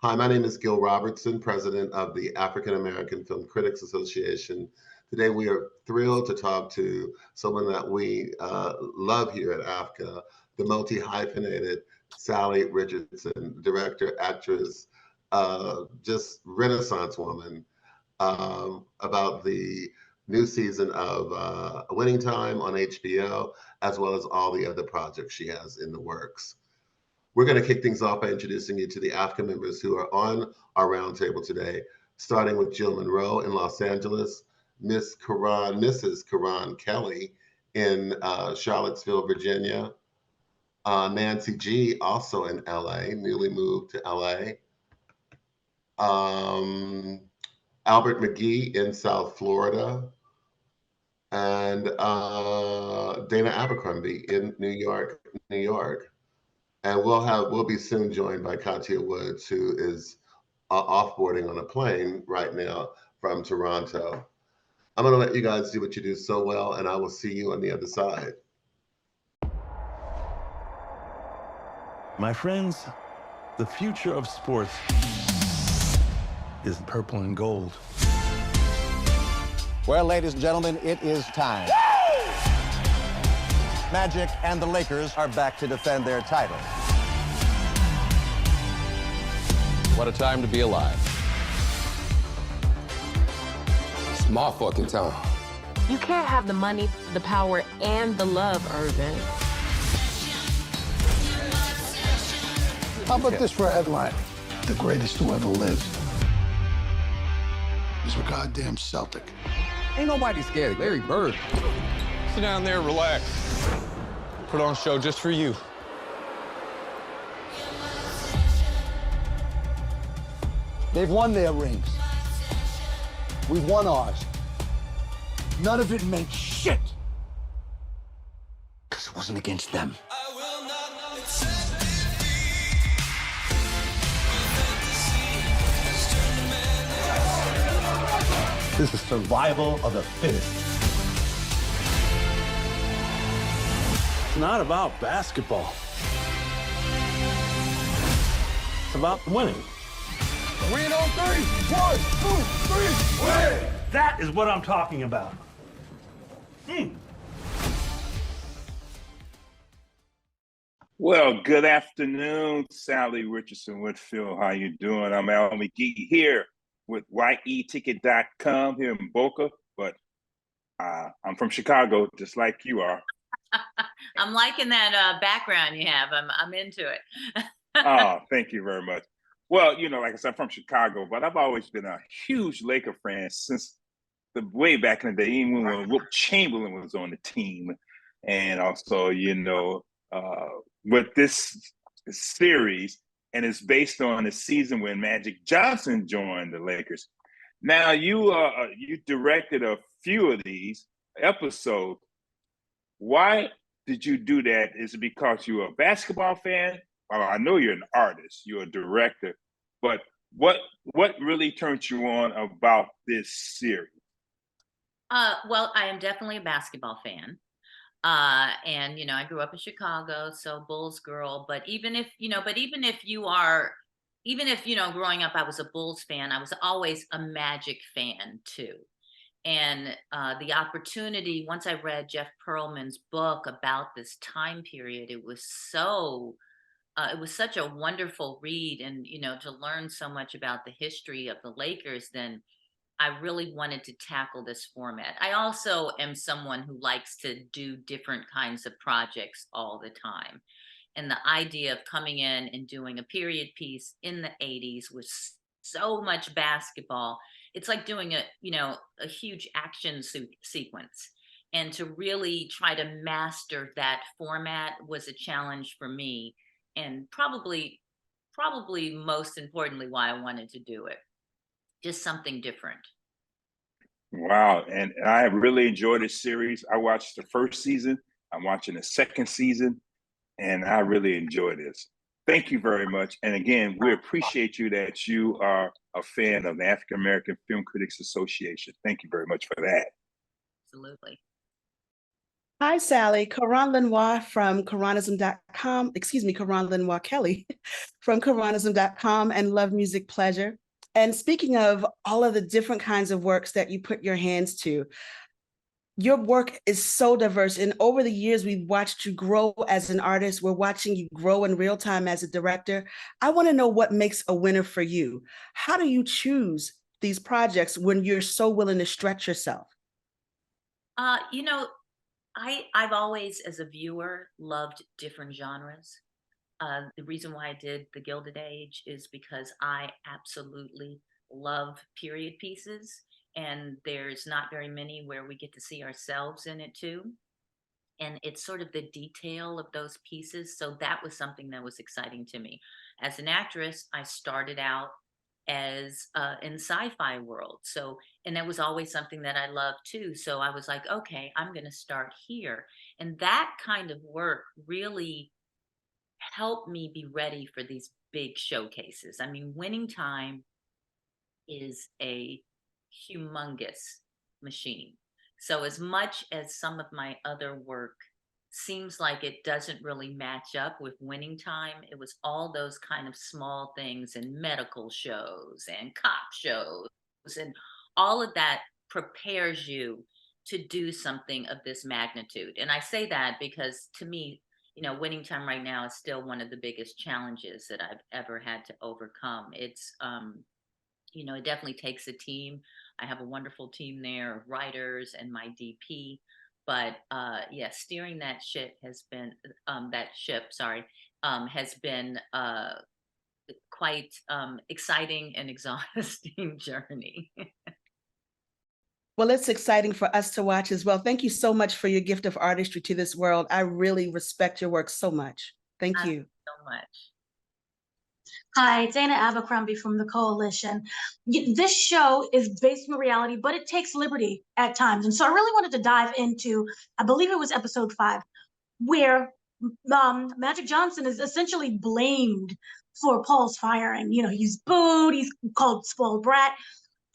Hi, my name is Gil Robertson, president of the African American Film Critics Association. Today, we are thrilled to talk to someone that we love here at AAFCA, the multi-hyphenated Sally Richardson, director, actress, just Renaissance woman, about the new season of Winning Time on HBO, as well as all the other projects she has in the works. We're going to kick things off by introducing you to the AAFCA members who are on our roundtable today, starting with Jill Monroe in Los Angeles, Mrs. Karan Kelly in Charlottesville, Virginia, Nancy G, also in LA, newly moved to LA, Albert McGee in South Florida, and Dana Abercrombie in New York, New York. And we'll be soon joined by Katia Woods, who is offboarding on a plane right now from Toronto. I'm going to let you guys do what you do so well, and I will see you on the other side. My friends, the future of sports is purple and gold. Well, ladies and gentlemen, it is time. Magic and the Lakers are back to defend their title. What a time to be alive. It's my fucking time. You can't have the money, the power, and the love, Irvin. How about this for a headline? The greatest who ever lived is a goddamn Celtic. Ain't nobody scared of Larry Bird. Sit down there, relax. Put on a show just for you. They've won their rings. We've won ours. None of it meant shit. Because it wasn't against them. This is survival of the fittest. It's not about basketball. It's about winning. Win on three. 1, 2, 3, win! That is what I'm talking about. Well, good afternoon, Sally Richardson Whitfield. How you doing? I'm Al McGee here with YETicket.com here in Boca, but I'm from Chicago, just like you are. I'm liking that background you have. I'm into it. Oh, thank you very much. Well, you know, like I said, I'm from Chicago, but I've always been a huge Laker fan since the way back in the day, even when Wilt Chamberlain was on the team. And also, you know, with this series, and it's based on the season when Magic Johnson joined the Lakers. Now, you directed a few of these episodes. Why did you do that? Is it because you're a basketball fan? Well, I know you're an artist, you're a director, but what really turned you on about this series? Well, I am definitely a basketball fan. And, you know, I grew up in Chicago, so Bulls girl, but even if, you know, growing up, I was a Bulls fan, I was always a Magic fan too. And the opportunity, once I read Jeff Pearlman's book about this time period, it was such a wonderful read, and, you know, to learn so much about the history of the Lakers, then I really wanted to tackle this format. I also am someone who likes to do different kinds of projects all the time. And the idea of coming in and doing a period piece in the 80s with so much basketball, it's like doing a huge action sequence. And to really try to master that format was a challenge for me, and probably most importantly why I wanted to do it. Just something different. Wow, and I have really enjoyed this series. I watched the first season, I'm watching the second season, and I really enjoy this. Thank you very much. And again, we appreciate you that you are a fan of the African American Film Critics Association. Thank you very much for that. Absolutely. Hi, Sally. Karan Lenoir from Karanism.com. Excuse me, Karan Lenoir Kelly from Karanism.com and Love Music Pleasure. And speaking of all of the different kinds of works that you put your hands to, your work is so diverse. And over the years, we've watched you grow as an artist. We're watching you grow in real time as a director. I want to know what makes a winner for you. How do you choose these projects when you're so willing to stretch yourself? You know, I've always, as a viewer, loved different genres. The reason why I did The Gilded Age is because I absolutely love period pieces, and there's not very many where we get to see ourselves in it too. And it's sort of the detail of those pieces. So that was something that was exciting to me. As an actress, I started out as in sci-fi world. So, and that was always something that I loved too. So I was like, okay, I'm going to start here. And that kind of work really helped me be ready for these big showcases. I mean, Winning Time is a humongous machine. So, as much as some of my other work seems like it doesn't really match up with Winning Time, it was all those kind of small things and medical shows and cop shows and all of that prepares you to do something of this magnitude. And I say that because to me, Winning Time right now is still one of the biggest challenges that I've ever had to overcome. It definitely takes a team. I have a wonderful team there of writers and my DP. But yeah, steering that ship, sorry, has been quite exciting and exhausting journey. Well, it's exciting for us to watch as well. Thank you so much for your gift of artistry to this world. I really respect your work so much. Thank you. So much. Hi, Dana Abercrombie from the Coalition. This show is based on reality, but it takes liberty at times. And so I really wanted to dive into, I believe it was episode 5, where Magic Johnson is essentially blamed for Paul's firing. He's booed, he's called spoiled brat.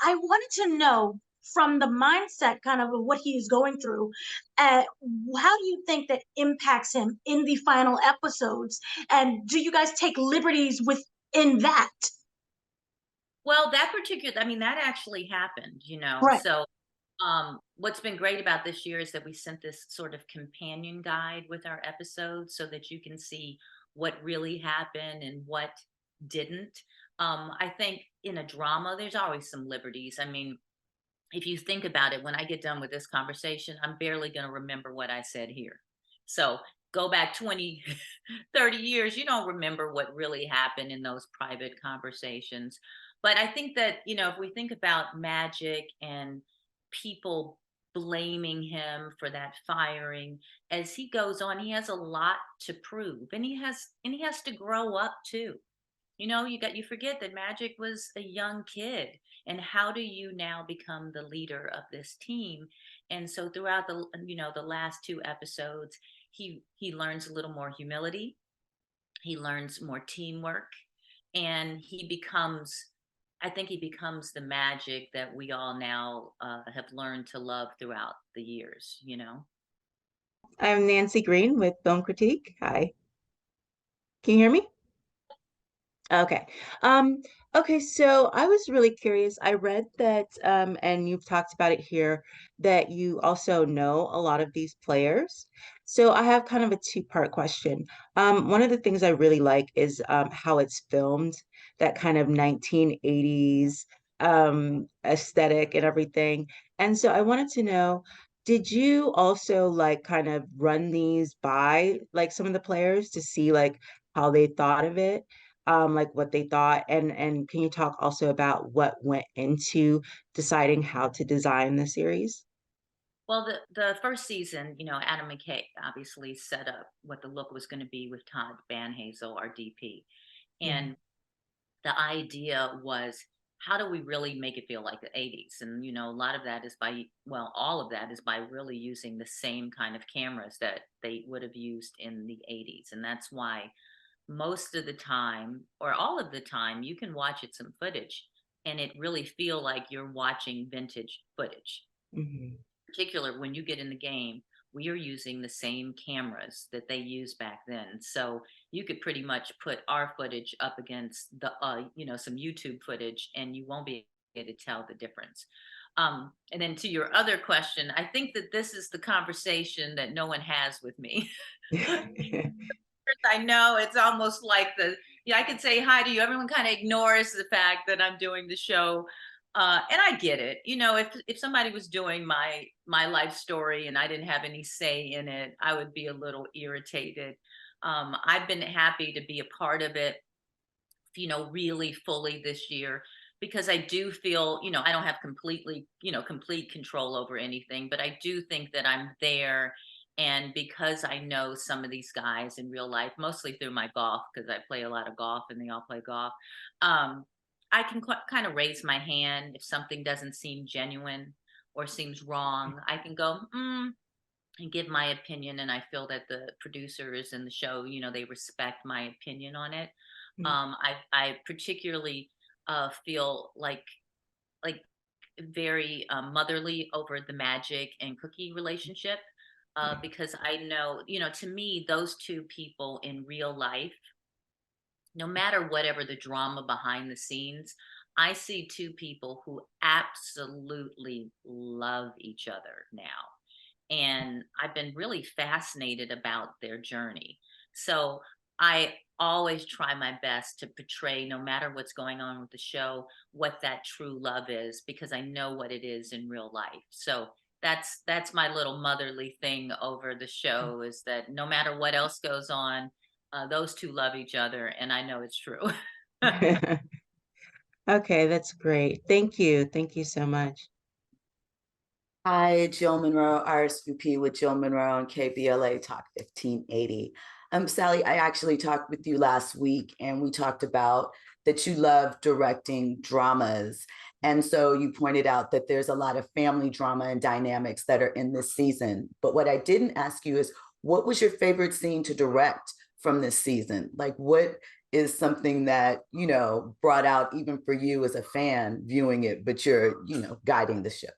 I wanted to know from the mindset kind of what he is going through, how do you think that impacts him in the final episodes? And do you guys take liberties within that? Well, that actually happened, Right. So what's been great about this year is that we sent this sort of companion guide with our episodes so that you can see what really happened and what didn't. I think in a drama, there's always some liberties. I mean, if you think about it, when I get done with this conversation, I'm barely going to remember what I said here. So go back 20, 30 years, you don't remember what really happened in those private conversations. But I think that, if we think about Magic and people blaming him for that firing, as he goes on, he has a lot to prove and he has to grow up too. You forget that Magic was a young kid, and how do you now become the leader of this team? And so throughout the last 2 episodes, he learns a little more humility, he learns more teamwork, and I think he becomes the Magic that we all now have learned to love throughout the years. I'm Nancy Green with Film Critique. Hi. Can you hear me? Okay. Um, okay, so I was really curious. I read that, and you've talked about it here, that you also know a lot of these players. So I have kind of a two-part question. One of the things I really like is how it's filmed, that kind of 1980s aesthetic and everything. And so I wanted to know, did you also like kind of run these by like some of the players to see like how they thought of it? Like what they thought, and can you talk also about what went into deciding how to design the series? Well, the first season, Adam McKay obviously set up what the look was going to be with Todd Van Hazel, our DP. Yeah. And the idea was, how do we really make it feel like the 80s? And, a lot of that is all of that is by really using the same kind of cameras that they would have used in the 80s. And that's why most of the time, or all of the time, you can watch it some footage and it really feel like you're watching vintage footage. Hmm. Particular when you get in the game we are using the same cameras that they used back then. So you could pretty much put our footage up against the, some YouTube footage, and you won't be able to tell the difference. And then to your other question, I think that this is the conversation that no one has with me. I know it's almost like I could say hi to you. Everyone kind of ignores the fact that I'm doing the show. And I get it. If somebody was doing my life story and I didn't have any say in it, I would be a little irritated. I've been happy to be a part of it, really fully this year, because I do feel, I don't have complete control over anything, but I do think that I'm there. And because I know some of these guys in real life, mostly through my golf, because I play a lot of golf and they all play golf, I can kind of raise my hand if something doesn't seem genuine or seems wrong. I can go, and give my opinion. And I feel that the producers and the show, they respect my opinion on it. I particularly feel like very motherly over the Magic and Cookie relationship, because I know, to me, those two people in real life, no matter whatever the drama behind the scenes, I see two people who absolutely love each other now. And I've been really fascinated about their journey. So I always try my best to portray, no matter what's going on with the show, what that true love is, because I know what it is in real life. So that's my little motherly thing over the show, is that no matter what else goes on, those two love each other, and I know it's true. Okay, that's great. Thank you. Thank you so much. Hi, Jill Monroe, RSVP with Jill Monroe on KBLA Talk 1580. Sally, I actually talked with you last week, and we talked about that you love directing dramas. And so you pointed out that there's a lot of family drama and dynamics that are in this season. But what I didn't ask you is, what was your favorite scene to direct from this season? Like, what is something that, brought out even for you as a fan viewing it, but you're, guiding the ship?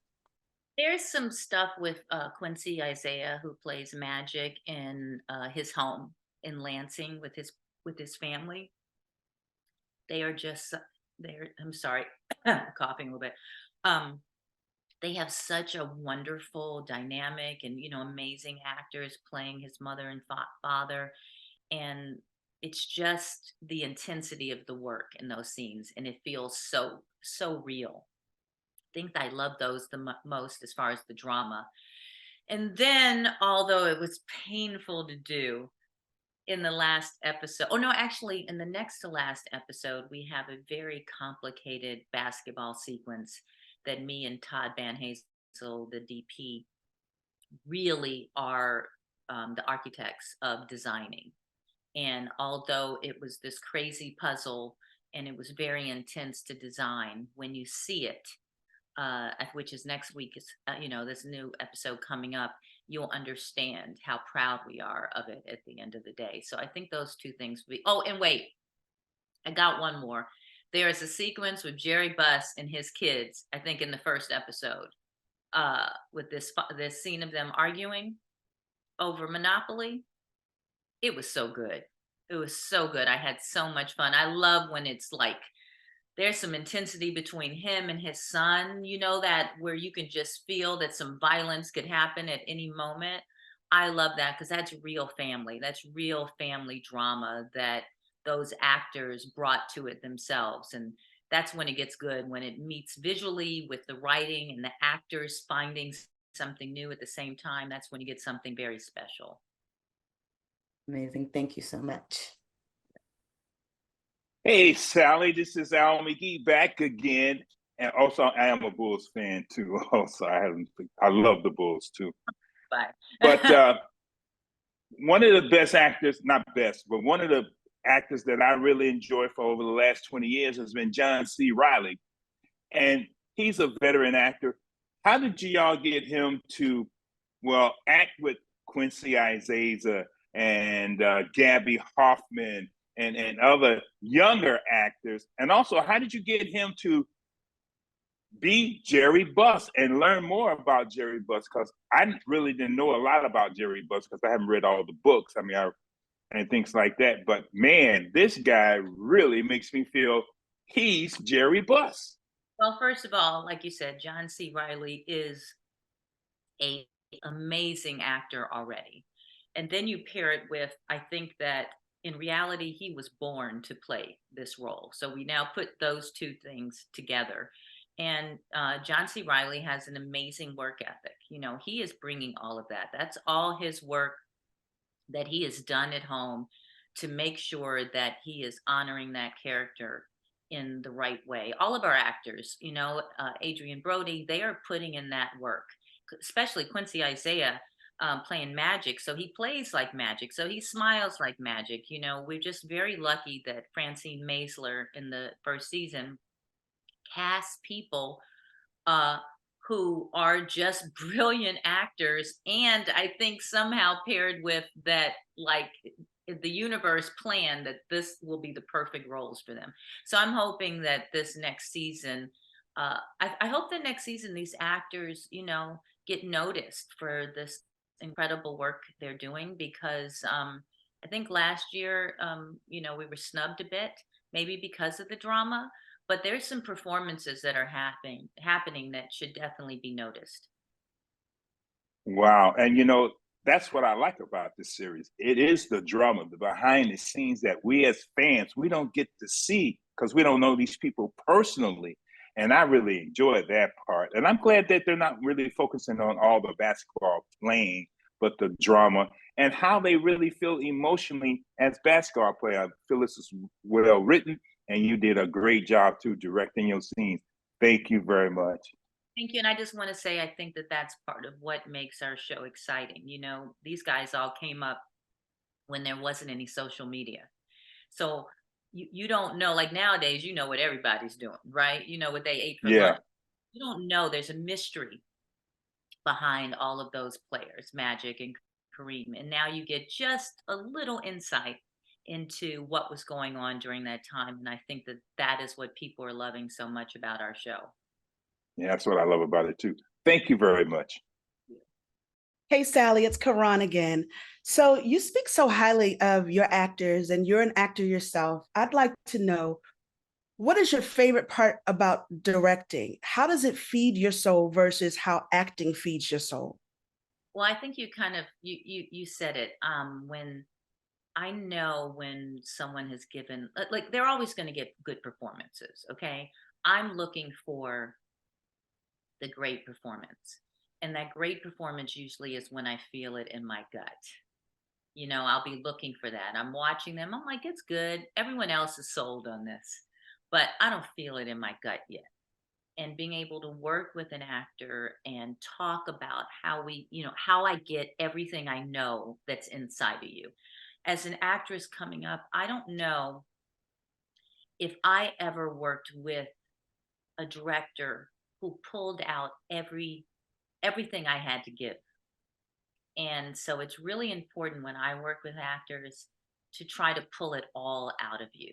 There's some stuff with Quincy Isaiah, who plays Magic, in his home in Lansing with his family. They are just I'm sorry, coughing a little bit. They have such a wonderful dynamic, and amazing actors playing his mother and father, and it's just the intensity of the work in those scenes, and it feels so real. I think I love those the most as far as the drama. And then, although it was painful to do, in the last episode, actually in the next to last episode, we have a very complicated basketball sequence that me and Todd Van Hazel, the DP, really are the architects of designing. And although it was this crazy puzzle and it was very intense to design, when you see it, which is next week, is this new episode coming up, you'll understand how proud we are of it at the end of the day. So I think those two things and wait, I got one more. There is a sequence with Jerry Buss and his kids, I think in the first episode, with this scene of them arguing over Monopoly. It was so good. It was so good. I had so much fun. I love when it's like there's some intensity between him and his son, that where you can just feel that some violence could happen at any moment. I love that, because that's real family. That's real family drama that those actors brought to it themselves. And that's when it gets good, when it meets visually with the writing and the actors finding something new at the same time. That's when you get something very special. Amazing. Thank you so much. Hey, Sally, this is Al McGee back again. And also, I am a Bulls fan too. Also, I love the Bulls too. Bye. But one of the best actors, not best, but one of the actors that I really enjoy for over the last 20 years has been John C. Reilly. And he's a veteran actor. How did y'all get him to, act with Quincy Isaiah and Gabby Hoffman and other younger actors? And also, how did you get him to be Jerry Buss and learn more about Jerry Buss, because I really didn't know a lot about Jerry Buss because I haven't read all the books. I mean, and things like that. But man, this guy really makes me feel he's Jerry Buss. Well, first of all, like you said, John C. Riley is a amazing actor already. And then you pair it with, I think that in reality, he was born to play this role. So we now put those two things together. And John C. Riley has an amazing work ethic. You know, he is bringing all of that. That's all his work that he has done at home to make sure that he is honoring that character in the right way. All of our actors, you know, Adrian Brody, they are putting in that work, especially Quincy Isaiah playing Magic. So he plays like Magic. So he smiles like Magic. You know, we're just very lucky that Francine Maisler in the first season cast people uh, who are just brilliant actors. And I think somehow paired with that, like the universe planned that this will be the perfect roles for them. So I'm hoping that this next season, I hope that next season these actors, you know, get noticed for this incredible work they're doing, because I think last year, you know, we were snubbed a bit, maybe because of the drama, but there's some performances that are happening that should definitely be noticed. Wow. And you know, that's what I like about this series. It is the drama, the behind the scenes that we as fans, we don't get to see because we don't know these people personally. And I really enjoy that part. And I'm glad that they're not really focusing on all the basketball playing, but the drama and how they really feel emotionally as basketball players. I feel this is well written, and you did a great job too directing your scenes. Thank you very much. Thank you. And I just want to say, I think that that's part of what makes our show exciting. You know, these guys all came up when there wasn't any social media. So you don't know, like nowadays, you know what everybody's doing, right? You know what they ate for Yeah. lunch. You don't know, there's a mystery behind all of those players, Magic and Kareem. And now you get just a little insight into what was going on during that time. And I think that that is what people are loving so much about our show. Yeah, that's what I love about it too. Thank you very much. Hey, Sally, it's Karan again. So you speak so highly of your actors and you're an actor yourself. I'd like to know, what is your favorite part about directing? How does it feed your soul versus how acting feeds your soul? Well, I think you kind of you said it. When I know when someone has given, like they're always going to get good performances. Okay, I'm looking for the great performance, and that great performance usually is when I feel it in my gut. You know, I'll be looking for that. I'm watching them. I'm like, it's good. Everyone else is sold on this, but I don't feel it in my gut yet. And being able to work with an actor and talk about how we, you know, how I get everything I know that's inside of you. As an actress coming up, I don't know if I ever worked with a director who pulled out everything I had to give. And so it's really important when I work with actors to try to pull it all out of you.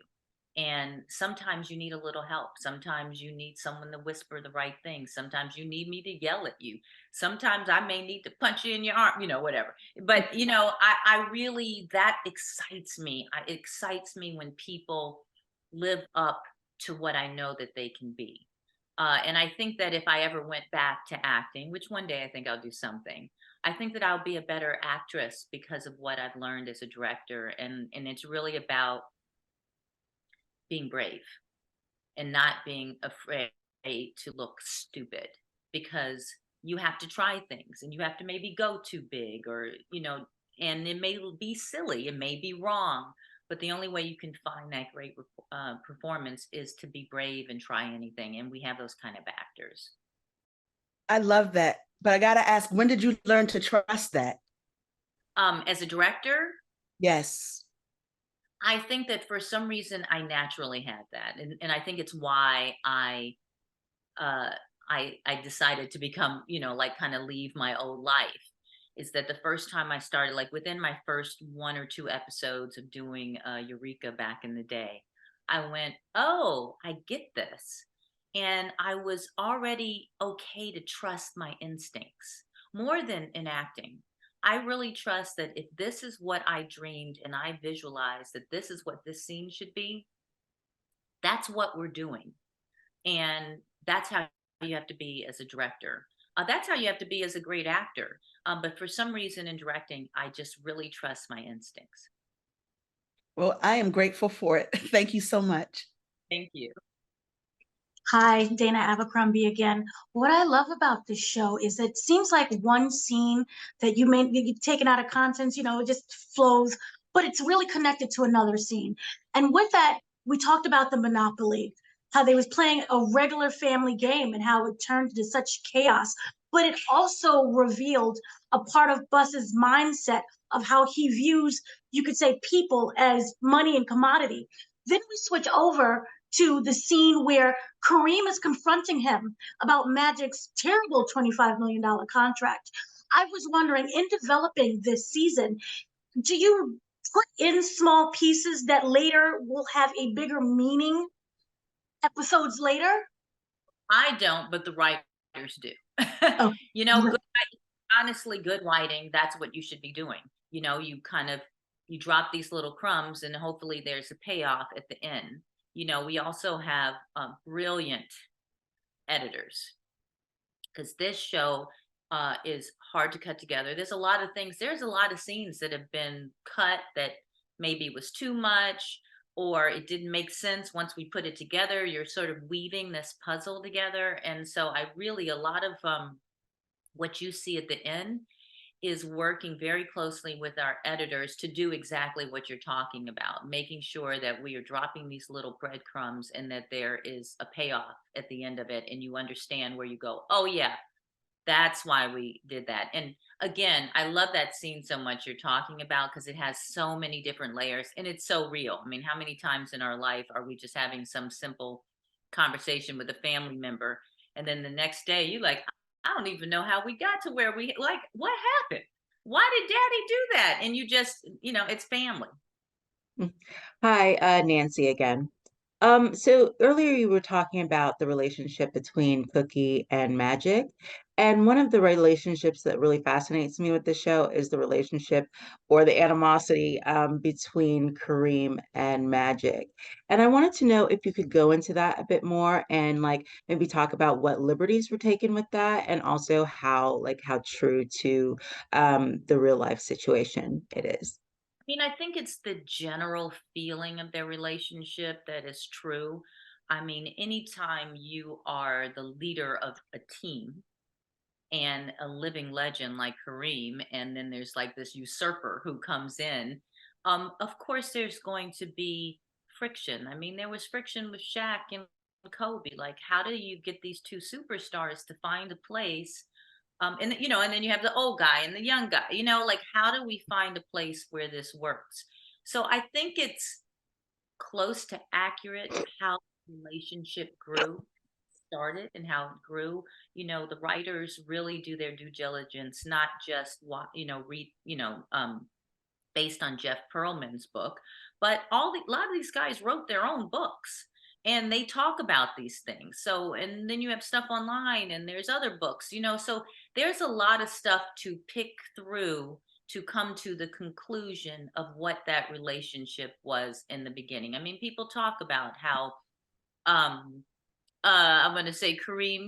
And sometimes you need a little help. Sometimes you need someone to whisper the right thing. Sometimes you need me to yell at you. Sometimes I may need to punch you in your arm, you know, whatever. But, you know, I really, that excites me. It excites me when people live up to what I know that they can be. And I think that if I ever went back to acting, which one day I think I'll do something, I think that I'll be a better actress because of what I've learned as a director. And it's really about being brave and not being afraid to look stupid, because you have to try things and you have to maybe go too big, or, you know, and it may be silly, it may be wrong, but the only way you can find that great performance is to be brave and try anything. And we have those kind of actors. I love that. But I got to ask, when did you learn to trust that? As a director? Yes. I think that for some reason I naturally had that. And I think it's why uh, I decided to become, you know, like kind of leave my old life. Is that the first time I started, like within my first 1 or 2 episodes of doing Eureka back in the day, I went, oh, I get this. And I was already okay to trust my instincts more than in acting. I really trust that if this is what I dreamed and I visualized that this is what this scene should be, that's what we're doing. And that's how you have to be as a director. That's how you have to be as a great actor. But for some reason in directing, I just really trust my instincts. Well, I am grateful for it. Thank you so much. Thank you. Hi, Dana Abercrombie again. What I love about this show is that it seems like one scene that you've taken out of context, it just flows, but it's really connected to another scene. And with that, we talked about the Monopoly, how they was playing a regular family game and how it turned into such chaos. But it also revealed a part of Bus's mindset of how he views, you could say, people as money and commodity. Then we switch over to the scene where Kareem is confronting him about Magic's terrible $25 million contract. I was wondering, in developing this season, do you put in small pieces that later will have a bigger meaning episodes later? I don't, but the writers do. Oh, Good, honestly, good writing, that's what you should be doing. You drop these little crumbs and hopefully there's a payoff at the end. We also have brilliant editors because this show is hard to cut together. There's a lot of things, there's a lot of scenes that have been cut that maybe was too much or it didn't make sense once we put it together. You're sort of weaving this puzzle together. And so a lot of what you see at the end is working very closely with our editors to do exactly what you're talking about, making sure that we are dropping these little breadcrumbs and that there is a payoff at the end of it. And you understand where you go, oh, yeah, that's why we did that. And again, I love that scene so much you're talking about because it has so many different layers and it's so real. I mean, how many times in our life are we just having some simple conversation with a family member and then the next day you like, I don't even know how we got to where what happened? Why did daddy do that? And you just, it's family. Hi, Nancy again. So earlier you were talking about the relationship between Cookie and Magic. And one of the relationships that really fascinates me with the show is the relationship or the animosity between Kareem and Magic. And I wanted to know if you could go into that a bit more and like maybe talk about what liberties were taken with that and also how true to the real life situation it is. I think it's the general feeling of their relationship that is true. Anytime you are the leader of a team and a living legend like Kareem, and then there's like this usurper who comes in, of course there's going to be friction. There was friction with Shaq and Kobe. Like, how do you get these two superstars to find a place? And then you have the old guy and the young guy, like how do we find a place where this works? So I think it's close to accurate how the relationship started and how it grew. The writers really do their due diligence, not just read, based on Jeff Pearlman's book, but a lot of these guys wrote their own books and they talk about these things. So, and then you have stuff online and there's other books, so there's a lot of stuff to pick through to come to the conclusion of what that relationship was in the beginning. People talk about how I'm going to say Kareem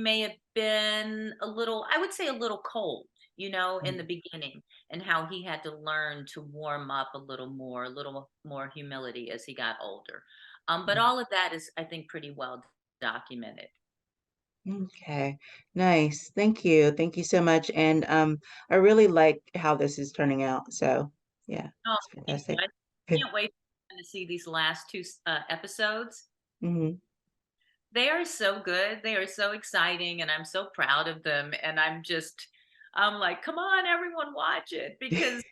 may have been I would say a little cold, in the beginning, and how he had to learn to warm up a little more humility as he got older. But all of that is, I think, pretty well documented. Okay, nice. Thank you. Thank you so much. And I really like how this is turning out. So yeah, Oh, it's thank you. fantastic. I can't wait to see these last two episodes. Hmm. They are so good. They are so exciting, and I'm so proud of them. And I'm like, come on, everyone, watch it because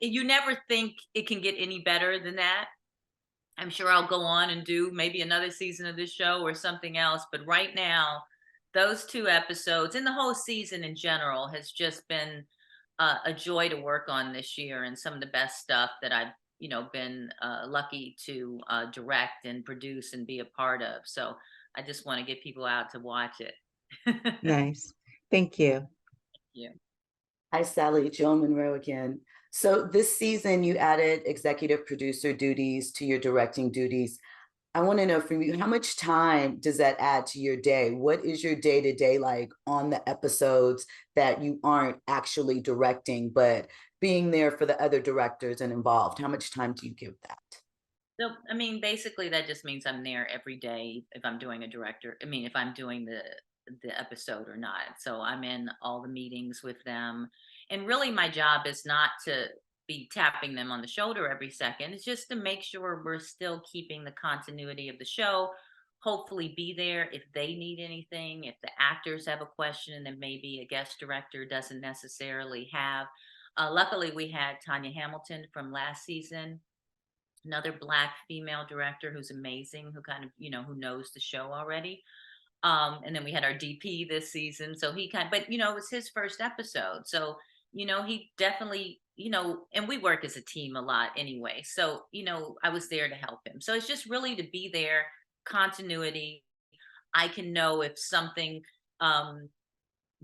you never think it can get any better than that. I'm sure I'll go on and do maybe another season of this show or something else. But right now, those two episodes and the whole season in general has just been a joy to work on this year and some of the best stuff that I've, been lucky to direct and produce and be a part of. So I just want to get people out to watch it. Nice. Thank you. Yeah. Hi, Sally. Joe Monroe again. So this season, you added executive producer duties to your directing duties. I want to know from you, how much time does that add to your day? What is your day-to-day like on the episodes that you aren't actually directing, but being there for the other directors and involved? How much time do you give that? So, I mean, basically that just means I'm there every day if I'm doing a director. I mean, if I'm doing the episode or not. So I'm in all the meetings with them. And really my job is not to be tapping them on the shoulder every second. It's just to make sure we're still keeping the continuity of the show. Hopefully be there if they need anything, if the actors have a question that maybe a guest director doesn't necessarily have. Luckily we had Tanya Hamilton from last season, another Black female director who's amazing, who kind of, who knows the show already. And then we had our DP this season. So he but it was his first episode. So, he definitely, and we work as a team a lot anyway. So, I was there to help him. So it's just really to be there, continuity. I can know if something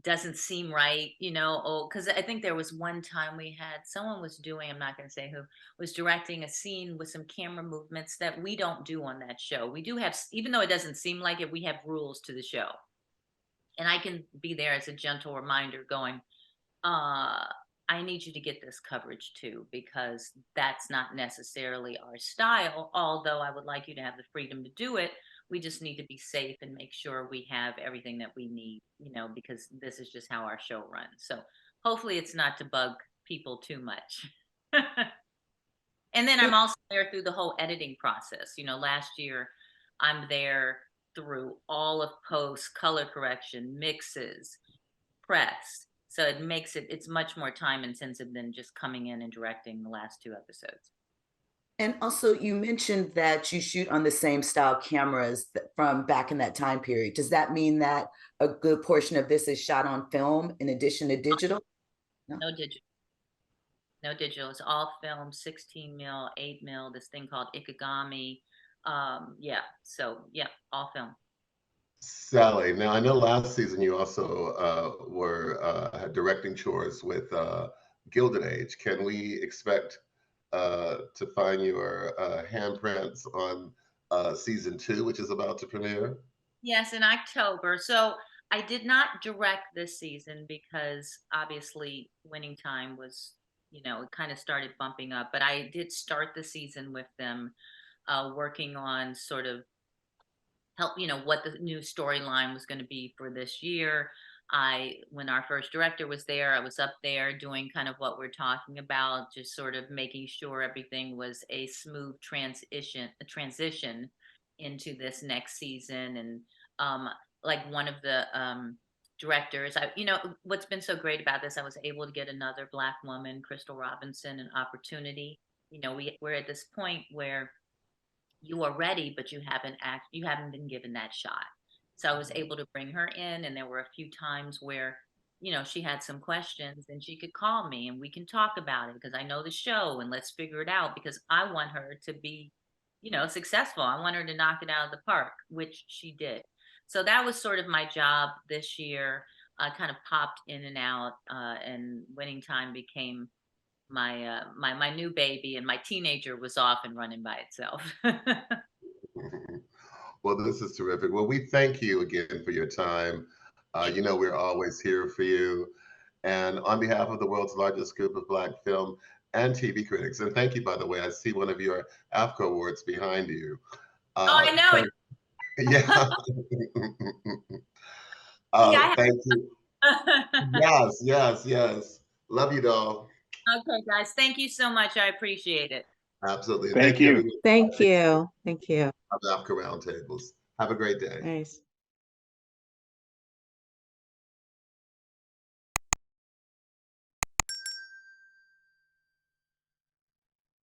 doesn't seem right, because I think there was one time someone was doing, I'm not going to say who, was directing a scene with some camera movements that we don't do on that show. We do have, even though it doesn't seem like it, we have rules to the show. And I can be there as a gentle reminder going, I need you to get this coverage too, because that's not necessarily our style, although I would like you to have the freedom to do it. We just need to be safe and make sure we have everything that we need, because this is just how our show runs. So hopefully it's not to bug people too much. And then I'm also there through the whole editing process. Last year I'm there through all of post, color correction, mixes, press. So it's much more time intensive than just coming in and directing the last 2 episodes. And also, you mentioned that you shoot on the same style cameras from back in that time period. Does that mean that a good portion of this is shot on film in addition to digital? No digital. No digital. It's all film, 16 mil, 8 mil, this thing called Ikegami. Yeah. So, yeah, all film. Sally, now I know last season you also had directing chores with Gilded Age. Can we expect to find your handprints on season 2, which is about to premiere? Yes, in October. So I did not direct this season because obviously Winning Time was, it kind of started bumping up. But I did start the season with them working on sort of help, what the new storyline was going to be for this year. When our first director was there, I was up there doing kind of what we're talking about, just sort of making sure everything was a smooth transition into this next season. And like one of the directors, what's been so great about this, I was able to get another Black woman, Crystal Robinson, an opportunity. We're at this point where you are ready, but you haven't been given that shot. So I was able to bring her in, and there were a few times where, she had some questions and she could call me and we can talk about it because I know the show and let's figure it out, because I want her to be, successful. I want her to knock it out of the park, which she did. So that was sort of my job this year. I kind of popped in and out, and Winning Time became my my new baby, and my teenager was off and running by itself. Well, this is terrific. Well, we thank you again for your time. We're always here for you. And on behalf of the world's largest group of Black film and TV critics, and thank you, by the way, I see one of your AAFCA awards behind you. I know it. Yeah. Thank you. Yes. Love you, doll. Okay, guys. Thank you so much. I appreciate it. Absolutely. Thank you. Everyone. Thank you. Thank you. Of AAFCA Roundtables. Have a great day. Nice.